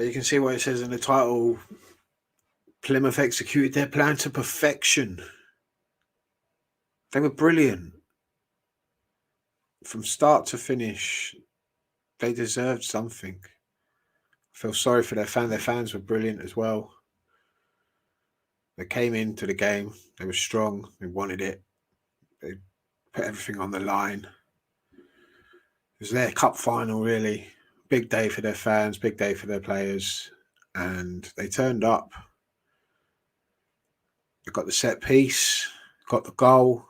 But you can see what it says in the title. Plymouth executed their plan to perfection. They were brilliant. From start to finish, they deserved something. I feel sorry for their fans. Their fans were brilliant as well. They came into the game. They were strong. They wanted it. They put everything on the line. It was their cup final, really. Big day for their fans, big day for their players. And they turned up. They got the set piece, got the goal,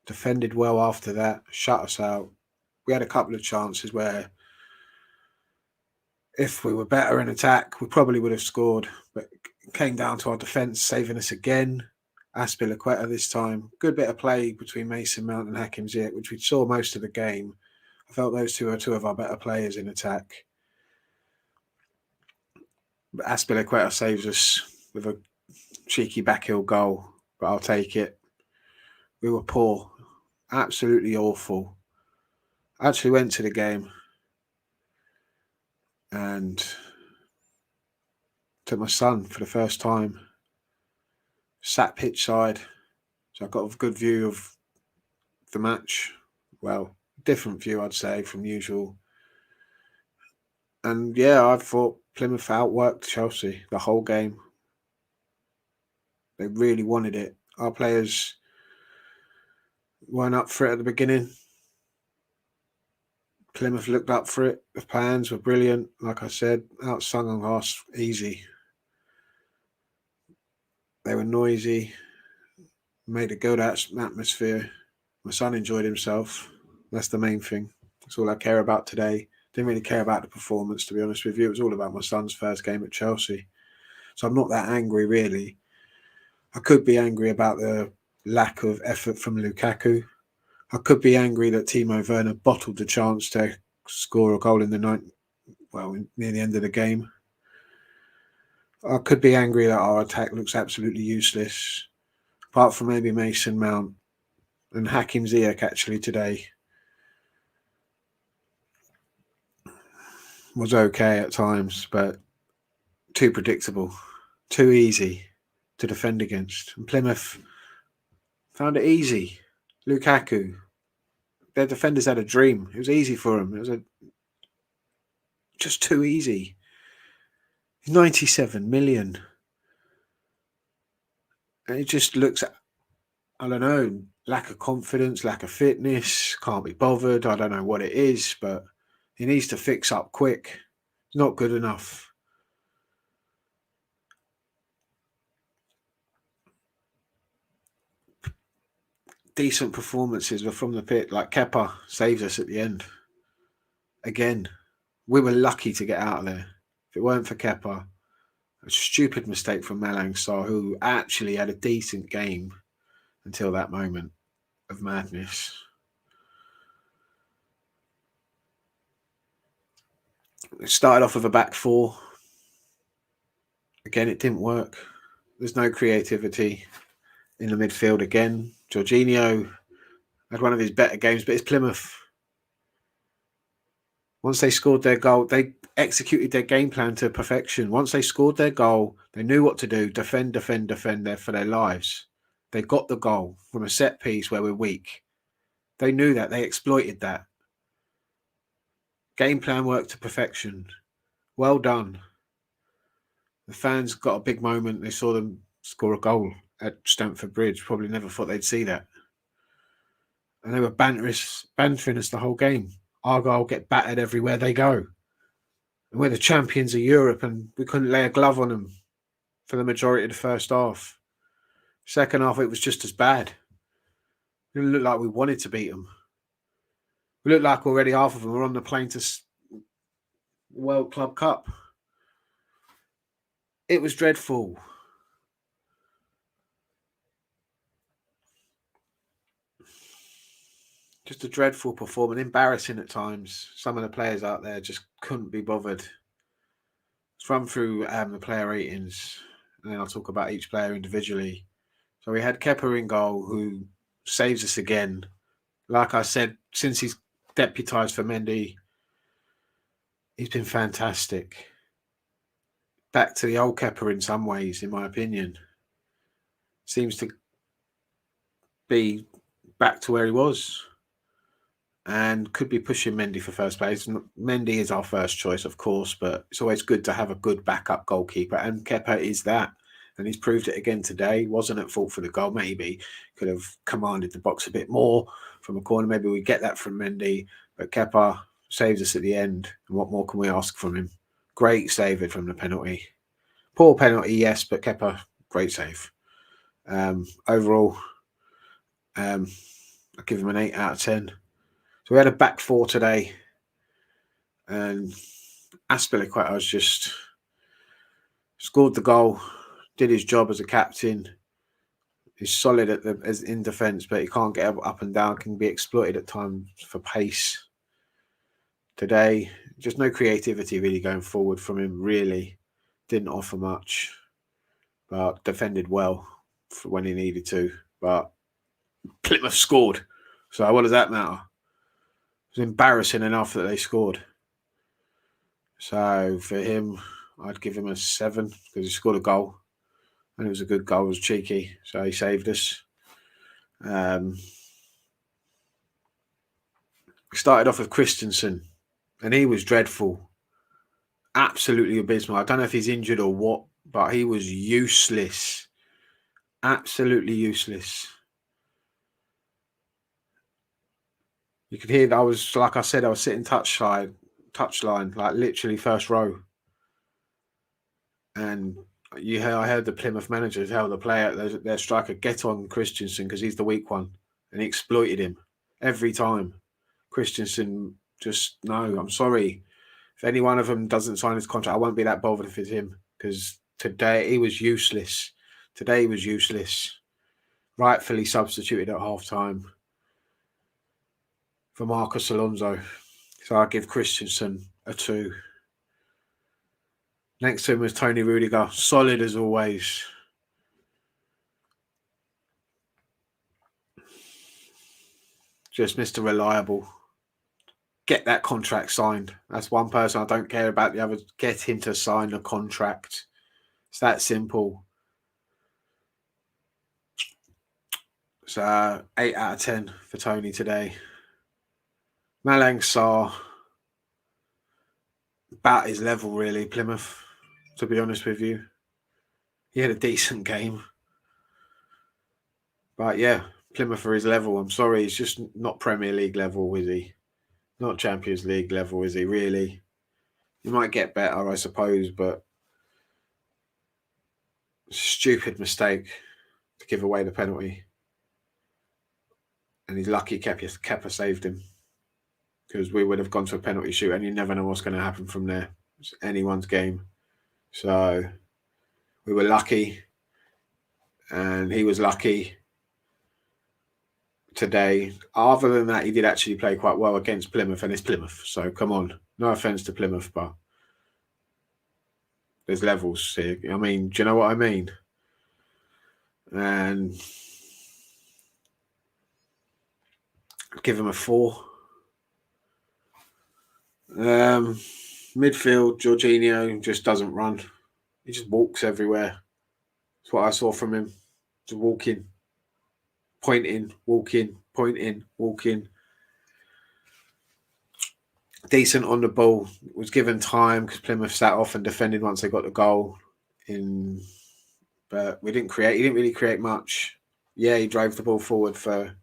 defended well after that, shut us out. We had a couple of chances where if we were better in attack, we probably would have scored. But it came down to our defence saving us again. Aspilicueta this time. Good bit of play between Mason Mount and Hakim Ziyech, which we saw most of the game. I felt those two are two of our better players in attack. But Aspilicueta saves us with a cheeky backheel goal, but I'll take it. We were poor. Absolutely awful. I actually went to the game and took my son for the first time. Sat pitch side, so I got a good view of the match. Well, different view, I'd say, from usual. And yeah, I thought Plymouth outworked Chelsea the whole game. They really wanted it. Our players weren't up for it at the beginning. Plymouth looked up for it. The plans were brilliant. Like I said, outsung on us easy. They were noisy. Made a good atmosphere. My son enjoyed himself. That's the main thing. That's all I care about today. Didn't really care about the performance, to be honest with you. It was all about my son's first game at Chelsea. So I'm not that angry, really. I could be angry about the lack of effort from Lukaku. I could be angry that Timo Werner bottled the chance to score a goal in the near the end of the game. I could be angry that our attack looks absolutely useless, apart from maybe Mason Mount and Hakim Ziyech actually today was okay at times, but too predictable, too easy to defend against. And Plymouth found it easy. Lukaku, their defenders had a dream. It was easy for them. It was just too easy. 97 million. And it just looks, I don't know, lack of confidence, lack of fitness, can't be bothered. I don't know what it is, but he needs to fix up quick. It's not good enough. Decent performances were from the pit, like Kepa saves us at the end. Again, we were lucky to get out of there. If it weren't for Kepa, a stupid mistake from Malang Sarr, who actually had a decent game until that moment of madness. It started off with a back four. Again, it didn't work. There's no creativity in the midfield again. Jorginho had one of his better games, but it's Plymouth. Once they scored their goal, they executed their game plan to perfection. Once they scored their goal, they knew what to do. Defend there for their lives. They got the goal from a set piece where we're weak. They knew that. They exploited that. Game plan worked to perfection. Well done. The fans got a big moment. They saw them score a goal at Stamford Bridge. Probably never thought they'd see that. And they were bantering us the whole game. Argyle get battered everywhere they go. And we're the champions of Europe and we couldn't lay a glove on them for the majority of the first half. Second half, it was just as bad. It didn't look like we wanted to beat them. We looked like already half of them were on the plane to World Club Cup. It was dreadful. Just a dreadful performance, embarrassing at times. Some of the players out there just couldn't be bothered. Let's run through the player ratings, and then I'll talk about each player individually. So we had Kepa in goal, who saves us again. Like I said, since he's deputised for Mendy, he's been fantastic. back to the old Kepa in some ways, in my opinion. Seems to be back to where he was and could be pushing Mendy for first place. Mendy is our first choice, of course, but it's always good to have a good backup goalkeeper, and Kepa is that. And he's proved it again today. Wasn't at fault for the goal. Maybe could have commanded the box a bit more from a corner. Maybe we get that from Mendy, but Kepa saves us at the end. And what more can we ask from him? Great save from the penalty. Poor penalty, yes, but Kepa, great save. Overall, I give him an 8 out of 10. So we had a back four today, and Azpilicueta was just scored the goal, did his job as a captain. He's solid as in defence, but he can't get up and down, can be exploited at times for pace. Today, just no creativity really going forward from him, really. Didn't offer much, but defended well for when he needed to. But Plymouth scored. So what does that matter? It was embarrassing enough that they scored. So for him, I'd give him a 7 because he scored a goal. And it was a good goal. It was cheeky. So he saved us. Started off with Christensen. And he was dreadful. Absolutely abysmal. I don't know if he's injured or what, but he was useless. Absolutely useless. You could hear that I was, like I said, I was sitting touchline, like literally first row. And I heard the Plymouth manager tell the player, their striker, get on Christensen because he's the weak one. And he exploited him every time. Christensen just, no, I'm sorry. If any one of them doesn't sign his contract, I won't be that bothered if it's him. Because today he was useless. Today he was useless. Rightfully substituted at half-time for Marcus Alonso. So I give Christensen a 2. Next to him was Tony Rudiger. Solid as always. Just Mr. Reliable. Get that contract signed. That's one person I don't care about. The other, get him to sign a contract. It's that simple. So 8 out of 10 for Tony today. Malang Sarr, about his level really, Plymouth, to be honest with you. He had a decent game. But yeah, Plymouth for his level. I'm sorry, he's just not Premier League level, is he? Not Champions League level, is he, really? He might get better, I suppose, but stupid mistake to give away the penalty. And he's lucky Kepa saved him, because we would have gone to a penalty shoot and you never know what's going to happen from there. It's anyone's game. So we were lucky, and he was lucky today. Other than that, he did actually play quite well against Plymouth, and it's Plymouth. So come on, no offence to Plymouth, but there's levels here. I mean, do you know what I mean? And I'd give him a 4. Midfield, Jorginho just doesn't run. He just walks everywhere. That's what I saw from him. Just walking, pointing, walking, pointing, walking. Decent on the ball. Was given time because Plymouth sat off and defended once they got the goal. But we didn't create. He didn't really create much. Yeah, he drove the ball forward for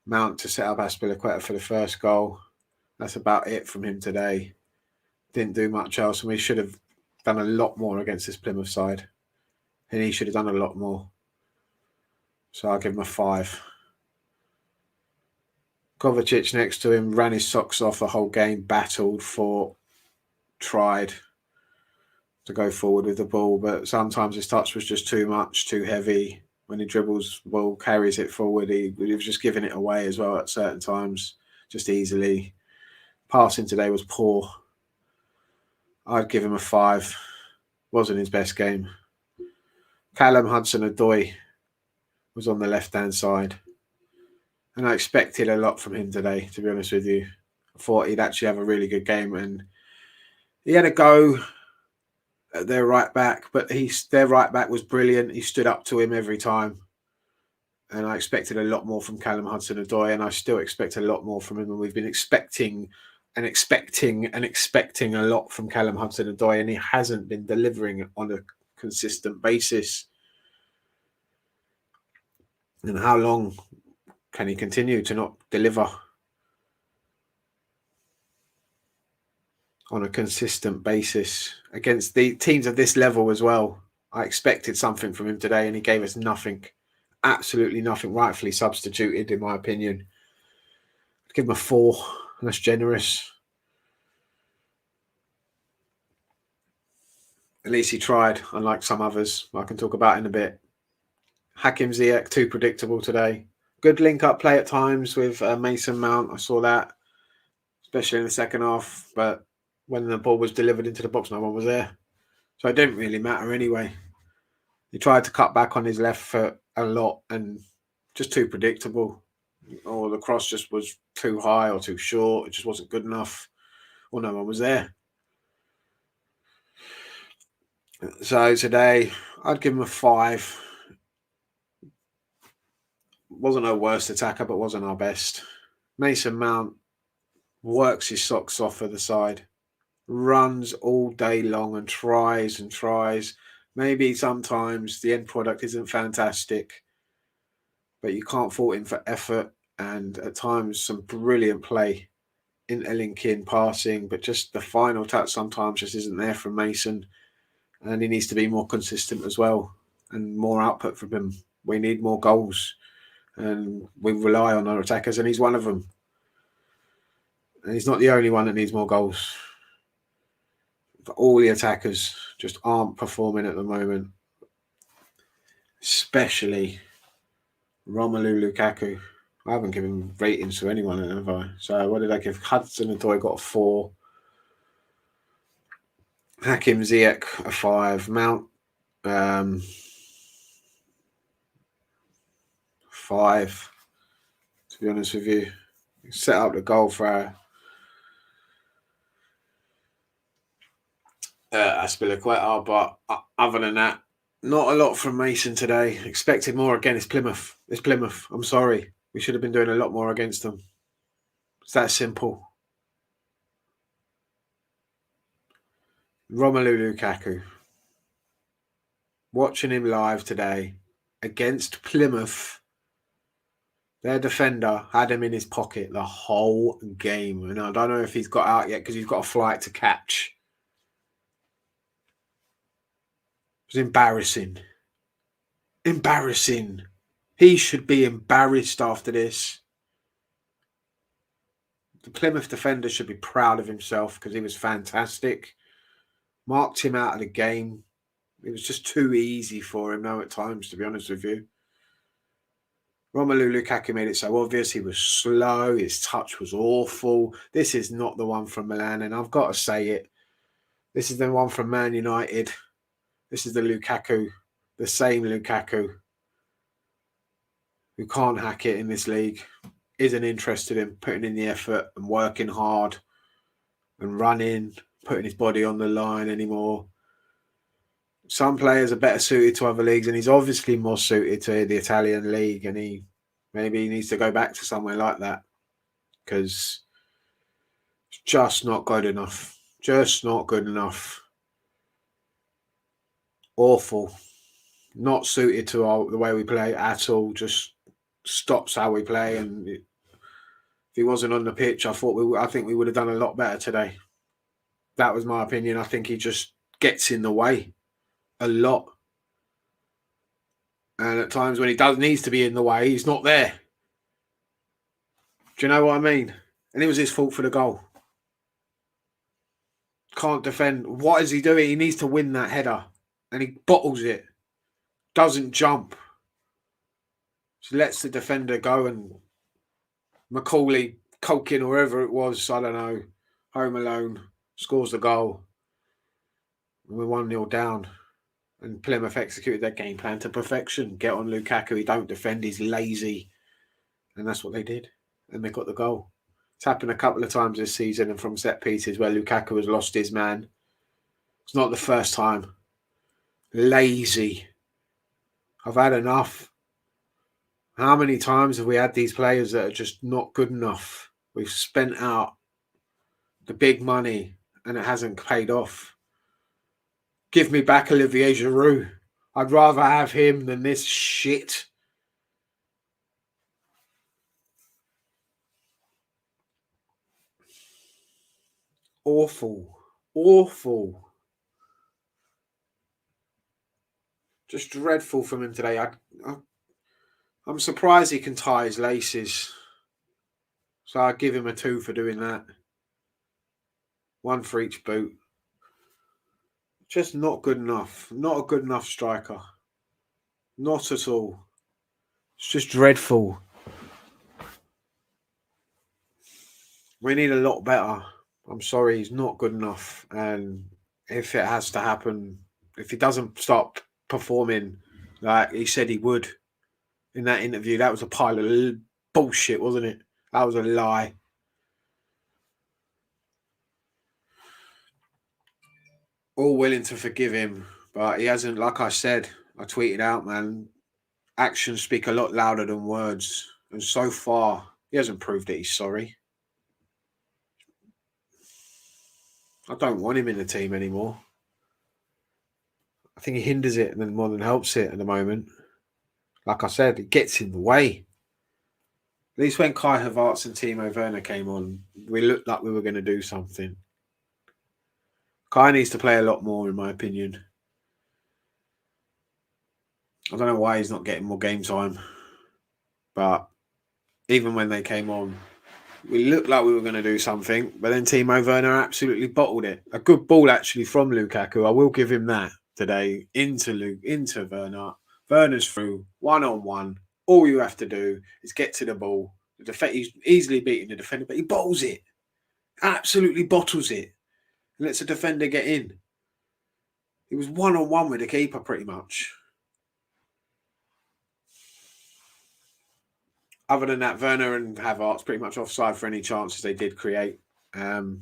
Mount to set up Azpilicueta for the first goal. That's about it from him today. Didn't do much else, and we should have done a lot more against this Plymouth side. And he should have done a lot more. So I'll give him a 5. Kovacic next to him ran his socks off the whole game, battled, fought, tried to go forward with the ball, but sometimes his touch was just too much, too heavy. When he dribbles the ball, carries it forward, he was just giving it away as well at certain times, just easily. Passing today was poor. I'd give him a 5. Wasn't his best game. Callum Hudson-Odoi was on the left-hand side. And I expected a lot from him today, to be honest with you. I thought he'd actually have a really good game. And he had a go their right back, but their right back was brilliant. He stood up to him every time. And I expected a lot more from Callum Hudson-Odoi, and I still expect a lot more from him. And we've been expecting a lot from Callum Hudson-Odoi, and he hasn't been delivering on a consistent basis. And how long can he continue to not deliver on a consistent basis against the teams of this level as well? I expected something from him today, and he gave us nothing. Absolutely nothing. Rightfully substituted, in my opinion. I'd give him a 4. That's generous. At least he tried, unlike some others I can talk about in a bit. Hakim Ziyech, too predictable today. Good link-up play at times with Mason Mount. I saw that, especially in the second half. But when the ball was delivered into the box, no one was there. So it didn't really matter anyway. He tried to cut back on his left foot a lot and just too predictable. Or the cross just was too high or too short. It just wasn't good enough. Or no one was there. So today, I'd give him a 5. Wasn't our worst attacker, but wasn't our best. Mason Mount works his socks off for the side. Runs all day long and tries and tries. Maybe sometimes the end product isn't fantastic, but you can't fault him for effort and at times some brilliant play, interlinking, passing, but just the final touch sometimes just isn't there from Mason, and he needs to be more consistent as well and more output from him. We need more goals, and we rely on our attackers, and he's one of them. And he's not the only one that needs more goals. But all the attackers just aren't performing at the moment, especially Romelu Lukaku. I haven't given ratings to anyone, have I? So what did I give? Hudson-Odoi got a 4. Hakim Ziyech a 5. Mount 5. To be honest with you, set up the goal for Aspilicueta, but other than that, not a lot from Mason today. Expected more again. It's Plymouth. It's Plymouth. I'm sorry. We should have been doing a lot more against them. It's that simple. Romelu Lukaku. Watching him live today against Plymouth, their defender had him in his pocket the whole game. And I don't know if he's got out yet because he's got a flight to catch. It was embarrassing. Embarrassing. He should be embarrassed after this. The Plymouth defender should be proud of himself because he was fantastic. Marked him out of the game. It was just too easy for him now at times, to be honest with you. Romelu Lukaku made it so obvious. He was slow. His touch was awful. This is not the one from Milan, and I've got to say it. This is the one from Man United. This is the Lukaku, the same Lukaku, who can't hack it in this league, isn't interested in putting in the effort and working hard and running, putting his body on the line anymore. Some players are better suited to other leagues, and he's obviously more suited to the Italian league, and maybe he needs to go back to somewhere like that because it's just not good enough. Just not good enough. Awful. Not suited to the way we play at all. Just stops how we play, and if he wasn't on the pitch, I think we would have done a lot better today. That was my opinion. I think he just gets in the way a lot. And at times when he needs to be in the way, he's not there. Do you know what I mean? And it was his fault for the goal. Can't defend. What is he doing? He needs to win that header. And he bottles it. Doesn't jump. Just lets the defender go, and Macaulay, Culkin, or whoever it was, I don't know, Home Alone, scores the goal. And we're 1-0 down. And Plymouth executed their game plan to perfection. Get on Lukaku. He don't defend. He's lazy. And that's what they did. And they got the goal. It's happened a couple of times this season and from set pieces where Lukaku has lost his man. It's not the first time. Lazy. I've had enough. How many times have we had these players that are just not good enough? We've spent out the big money and it hasn't paid off. Give me back Olivier Giroud. I'd rather have him than this shit. Awful. Awful. Just dreadful from him today. I'm surprised he can tie his laces. So I'd give him a 2 for doing that. 1 for each boot. Just not good enough. Not a good enough striker. Not at all. It's just dreadful. We need a lot better. I'm sorry, he's not good enough. And if it has to happen, if he doesn't stop performing like he said he would in that interview, that was a pile of bullshit, wasn't it? That was a lie. All willing to forgive him, but he hasn't, like I said, I tweeted out, man, actions speak a lot louder than words. And so far, he hasn't proved that he's sorry. I don't want him in the team anymore. I think he hinders it more than helps it at the moment. Like I said, it gets in the way. At least when Kai Havertz and Timo Werner came on, we looked like we were going to do something. Kai needs to play a lot more, in my opinion. I don't know why he's not getting more game time. But even when they came on, we looked like we were going to do something. But then Timo Werner absolutely bottled it. A good ball, actually, from Lukaku. I will give him that today. Into Werner. Werner's through, 1-on-1. All you have to do is get to the ball. He's easily beating the defender, but he bottles it. Absolutely bottles it. And lets the defender get in. He was 1-on-1 with the keeper, pretty much. Other than that, Werner and Havertz pretty much offside for any chances they did create. They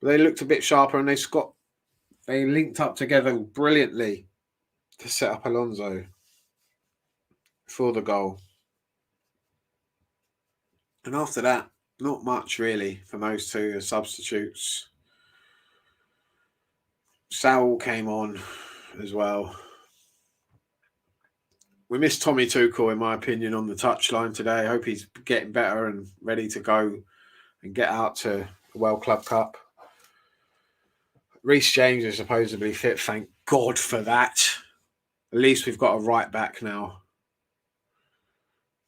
looked a bit sharper and they linked up together brilliantly to set up Alonso for the goal. And after that, not much really from those two as substitutes. Saul came on as well. We missed Tommy Tuchel, in my opinion, on the touchline today. I hope he's getting better and ready to go and get out to the World Club Cup. Reece James is supposedly fit. Thank God for that. At least we've got a right back now.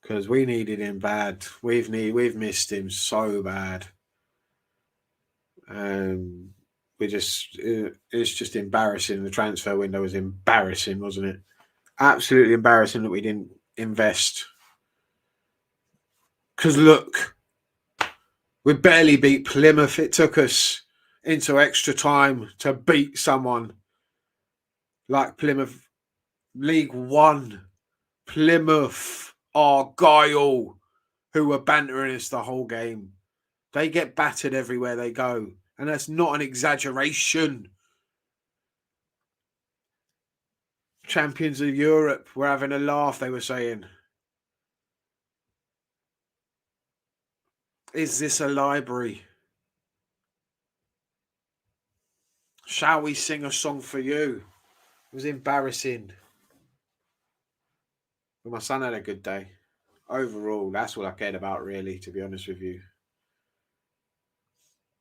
Because we needed him bad. We've missed him so bad. It's just embarrassing. The transfer window was embarrassing, wasn't it? Absolutely embarrassing that we didn't invest. Because look, we barely beat Plymouth. It took us into extra time to beat someone like Plymouth. League One, Plymouth Argyle, who were bantering us the whole game. They get battered everywhere they go. And that's not an exaggeration. Champions of Europe were having a laugh, they were saying. Is this a library? Shall we sing a song for you? It was embarrassing. But my son had a good day. Overall, that's what I cared about, really, to be honest with you.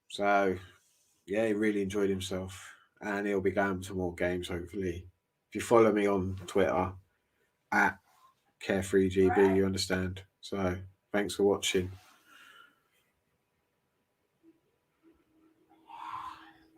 So, yeah, he really enjoyed himself. And he'll be going to more games, hopefully. If you follow me on Twitter, @CarefreeGB, you understand. So, thanks for watching.